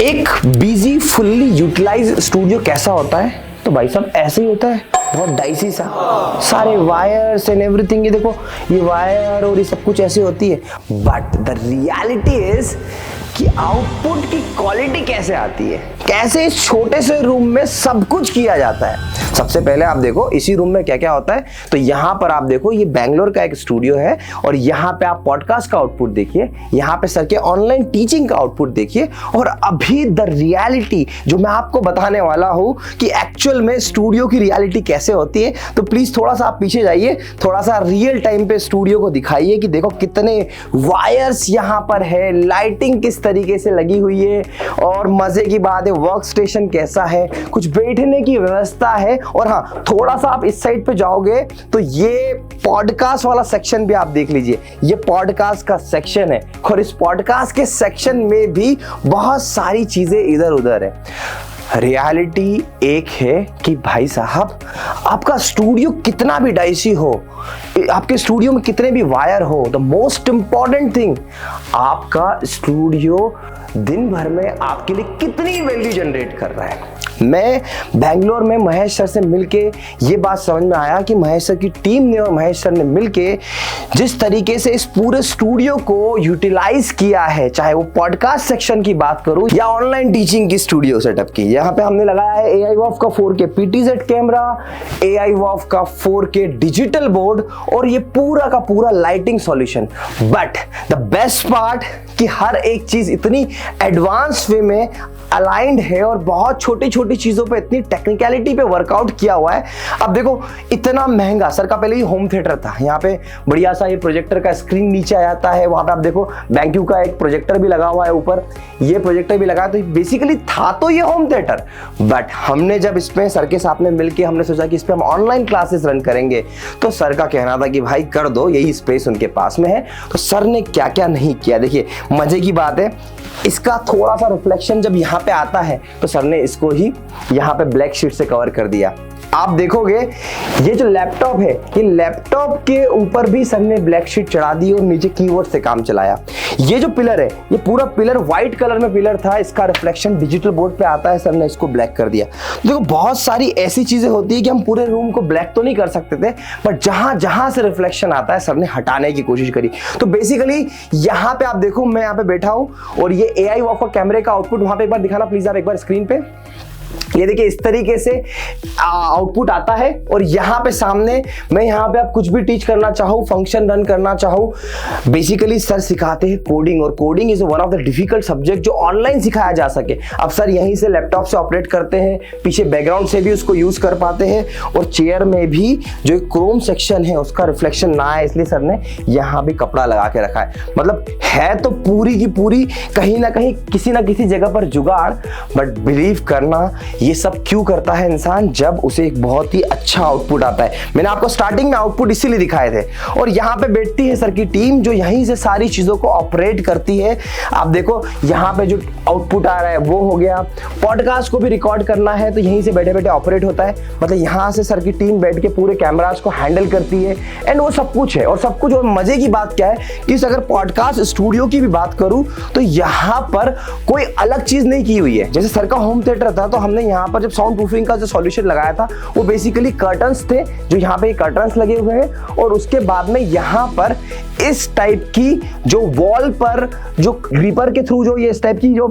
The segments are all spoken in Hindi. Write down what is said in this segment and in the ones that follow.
एक बिजी फुल्ली यूटिलाइज स्टूडियो कैसा होता है? तो भाई साहब ऐसे ही होता है, बहुत डाइसी सा, सारे वायर्स एंड एवरीथिंग। ये देखो, ये वायर और ये सब कुछ ऐसे होती है, बट द रियलिटी इज कि आउटपुट की क्वालिटी कैसे आती है, कैसे इस छोटे से रूम में सब कुछ किया जाता है। सबसे पहले आप देखो इसी रूम में क्या क्या होता है। तो यहाँ पर आप देखो, ये बेंगलोर का एक स्टूडियो है और यहाँ पे आप पॉडकास्ट का आउटपुट देखिए, यहाँ पे सर के ऑनलाइन टीचिंग का आउटपुट देखिए, और अभी द रियलिटी जो मैं आपको बताने वाला हूँ कि एक्चुअल में स्टूडियो की रियलिटी कैसे होती है। तो प्लीज थोड़ा सा आप पीछे जाइए, थोड़ा सा रियल टाइम पे स्टूडियो को दिखाइए कि देखो कितने वायर्स यहाँ पर है, लाइटिंग किस तरीके से लगी हुई है, और मजे की बात है वर्क स्टेशन कैसा है, कुछ बैठने की व्यवस्था है। और हाँ, थोड़ा सा आप इस साइड पे जाओगे तो ये पॉडकास्ट वाला सेक्शन भी आप देख लीजिए, ये पॉडकास्ट का सेक्शन है, और इस पॉडकास्ट के सेक्शन में भी बहुत सारी चीजें इधर उधर है। रियलिटी एक है कि भाई साहब, आपका स्टूडियो कितना भी डाइसी हो, आपके स्टूडियो में कितने भी वायर हो, द मोस्ट इंपॉर्टेंट थिंग, आपका स्टूडियो दिन भर में आपके लिए कितनी वैल्यू जनरेट कर रहा है। मैं बेंगलोर में महेश सर से मिलके ये बात समझ में आया कि महेश सर की टीम ने और महेश सर ने मिलके जिस तरीके से इस पूरे स्टूडियो को यूटिलाइज किया है, चाहे वो पॉडकास्ट सेक्शन की बात करूं या ऑनलाइन टीचिंग की स्टूडियो सेटअप की। यहाँ पे हमने लगाया है AI WOW का 4K PTZ camera, AI WOW का 4K डिजिटल बोर्ड, और ये पूरा का पूरा lighting solution. But the best part कि हर एक चीज इतनी एडवांस वे में अलाइंड है और बहुत छोटी छोटी चीजों पे इतनी टेक्निकलिटी पे वर्कआउट किया हुआ है। अब देखो, इतना महंगा, सर का पहले ही होम थिएटर था, यहाँ पे बढ़िया सा ये प्रोजेक्टर का स्क्रीन नीचे आ जाता है, वहां पे आप देखो बैंक्यू का एक प्रोजेक्टर भी लगा हुआ है, ऊपर ये प्रोजेक्टर भी लगा है। तो बेसिकली था तो ये होम थिएटर, बट हमने जब इसमें सर के साथ में मिलकर हमने सोचा कि इस पे हम ऑनलाइन क्लासेस रन करेंगे, तो सर का कहना था कि भाई कर दो, यही स्पेस उनके पास में है। तो सर ने क्या क्या नहीं किया, देखिए मजे की बात है, इसका थोड़ा सा रिफ्लेक्शन जब यहाँ पे आता है तो सर ने इसको ही यहाँ पे ब्लैक शीट से कवर कर दिया। आप देखोगे ये जो लैपटॉप है, ये लैपटॉप के ऊपर भी सर ने ब्लैक शीट चढ़ा दी और नीचे कीबोर्ड से काम चलाया। ये जो पिलर है, ये पूरा पिलर व्हाइट कलर में पिलर था, इसका रिफ्लेक्शन डिजिटल बोर्ड पे आता है, सर ने इसको ब्लैक कर दिया। देखो बहुत सारी ऐसी चीजें होती है कि हम पूरे रूम को ब्लैक तो नहीं कर सकते थे, बट जहां जहां से रिफ्लेक्शन आता है सर ने हटाने की कोशिश करी। तो बेसिकली यहाँ पे आप देखो, मैं यहाँ पे बैठा हूं और ये AI WOW का कैमरे का आउटपुट वहां पे एक बार दिखाना प्लीज आप, एक बार स्क्रीन पे। ये देखिए इस तरीके से आउटपुट आता है, और यहाँ पे सामने मैं यहाँ पे आप कुछ भी टीच करना चाहूँ, फंक्शन रन करना चाहूँ। बेसिकली सर सिखाते हैं कोडिंग, और coding is one of the difficult subject जो ऑनलाइन सिखाया जा सके। अब सर यहीं से लैपटॉप से ऑपरेट करते हैं, पीछे बैकग्राउंड से भी उसको यूज कर पाते हैं, और चेयर में भी जो क्रोम सेक्शन है उसका रिफ्लेक्शन ना आए, इसलिए सर ने यहाँ भी कपड़ा लगा के रखा है। मतलब है तो पूरी की पूरी कहीं ना कहीं किसी ना किसी जगह पर जुगाड़, बट बिलीव करना ये सब क्यों करता है इंसान, जब उसे एक बहुत ही अच्छा आउटपुट आता है। मैंने आपको स्टार्टिंग में आउटपुट इसीलिए दिखाए थे। और यहाँ पे बैठती है सर की टीम जो यहीं से सारी चीजों को ऑपरेट करती है। आप देखो यहाँ पे जो आउटपुट आ रहा है वो हो गया, पॉडकास्ट को भी रिकॉर्ड करना है तो यहीं से बैठे बैठे ऑपरेट होता है। मतलब यहाँ से सर की टीम बैठ के पूरे कैमरास को हैंडल करती है, एंड वो सब कुछ है। और सब कुछ, और मजे की बात क्या है कि अगर पॉडकास्ट स्टूडियो की भी बात करूं तो यहाँ पर कोई अलग चीज नहीं की हुई है। जैसे सर का होम थिएटर था तो हमने यहाँ पर जब साउंड प्रूफिंग का जो सॉल्यूशन लगाया था वो बेसिकली कर्टन्स थे, जो यहाँ पे कर्टन्स लगे हुए हैं, और उसके बाद में यहाँ पर इस टाइप की जो वॉल पर जो ग्रीपर के थ्रू जो ये इस टाइप की जो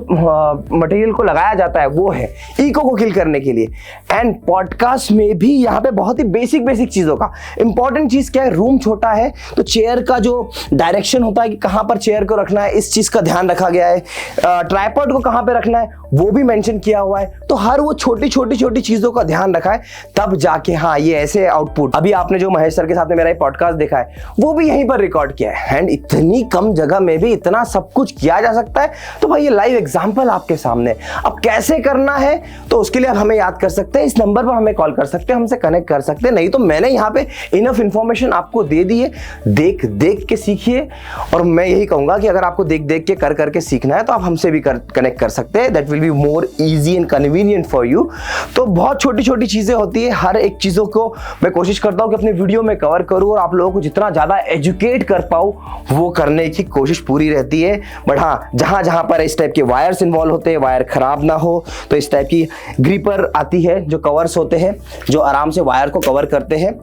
मटेरियल को लगाया जाता है वो है इको को किल करने के लिए। एंड पॉडकास्ट में भी यहाँ पे बहुत ही बेसिक चीजों का इंपॉर्टेंट चीज क्या है, रूम छोटा है तो चेयर का जो डायरेक्शन होता है कि कहां पर चेयर को रखना है, इस चीज का ध्यान रखा गया है। ट्राइपॉड को कहां पे रखना है वो भी मेंशन किया हुआ है। तो हर वो छोटी चीजों का ध्यान रखा है, तब जाके हाँ ये ऐसे आउटपुट। अभी आपने जो महेश सर के साथ में मेरा पॉडकास्ट देखा है वो भी यहीं पर रिकॉर्ड किया है, एंड इतनी कम जगह में भी इतना सब कुछ किया जा सकता है। तो भाई ये लाइव एग्जांपल आपके सामने। अब कैसे करना है तो उसके लिए आप हमें याद कर सकते हैं, इस नंबर पर हमें कॉल कर सकते हैं, हमसे कनेक्ट कर सकते हैं। नहीं तो मैंने यहाँ पे इनफ इंफॉर्मेशन आपको दे दी है, देख के सीखिए। और मैं यही कहूंगा कि अगर आपको देख के कर करके सीखना है तो आप हमसे भी कनेक्ट कर सकते हैं। That will be more easy and convenient for for you. तो बहुत छोटी छोटी चीजें होती है, हर एक चीजों को मैं कोशिश करता हूँ कि अपने वीडियो में कवर करूँ और आप लोगों को जितना ज्यादा एजुकेट कर पाऊँ वो करने की कोशिश पूरी रहती है। बट हाँ, जहां जहां पर इस टाइप के वायर्स इन्वॉल्व होते हैं, वायर खराब ना हो, तो इस टाइप की ग्रीपर आती है जो कवर्स होते हैं जो आराम से वायर को कवर करते हैं।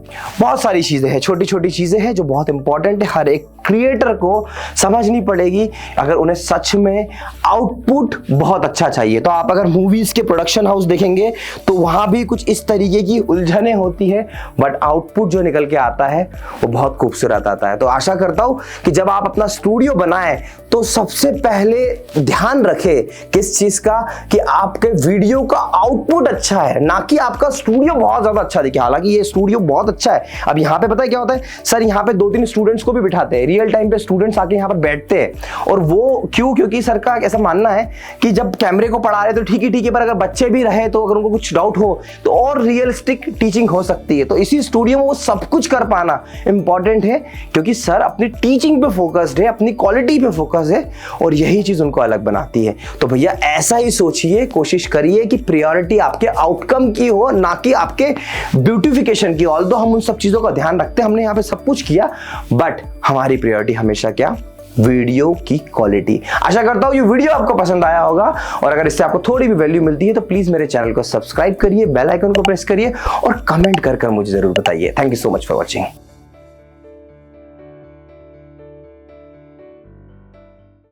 बहुत सारी चीजें हैं, छोटी छोटी चीजें हैं जो बहुत इंपॉर्टेंट है, हर एक क्रिएटर को समझनी पड़ेगी अगर उन्हें सच में आउटपुट बहुत अच्छा चाहिए। तो आप अगर मूवीज के प्रोडक्शन हाउस देखेंगे तो वहां भी कुछ इस तरीके की उलझने होती है, बट आउटपुट जो निकल के आता है वो बहुत खूबसूरत आता है। तो आशा करता हूं कि जब आप अपना स्टूडियो बनाएं तो सबसे पहले ध्यान रखें किस चीज का, कि आपके वीडियो का आउटपुट अच्छा है, ना कि आपका स्टूडियो बहुत ज्यादा अच्छा दिखे। हालांकि ये स्टूडियो बहुत अच्छा है। अब यहाँ पे पता है क्या होता है सर, यहाँ पे 2-3 स्टूडेंट्स को भी बिठाते हैं, रियल टाइम पे स्टूडेंट्स आके यहाँ पर बैठते हैं। और वो क्यों? क्योंकि सर का ऐसा मानना है कि जब कैमरे को पढ़ा रहे तो ठीक है, पर अगर बच्चे भी रहे तो अगर उनको कुछ डाउट हो तो और रियलिस्टिक टीचिंग हो सकती है। तो इसी स्टूडियो में वो सब कुछ कर पाना इंपॉर्टेंट है, क्योंकि सर अपनी टीचिंग पे फोकस्ड है, अपनी क्वालिटी पे फोकस है, और यही चीज उनको अलग बनाती है। तो भैया ऐसा ही सोचिए, कोशिश करिए कि प्रायोरिटी आपके आउटकम की हो, ना कि आपके ब्यूटिफिकेशन की। ऑल्दो हम उन सब चीजों का ध्यान रखते हैं, हमने यहाँ पे सब कुछ किया, बट हमारी प्रायोरिटी हमेशा क्या? वीडियो की क्वालिटी। आशा करता हूं ये वीडियो आपको पसंद आया होगा, और अगर इससे आपको थोड़ी भी वैल्यू मिलती है तो प्लीज मेरे चैनल को सब्सक्राइब करिए, बेल आइकन को प्रेस करिए और कमेंट कर मुझे जरूर बताइए। Thank you so much for watching.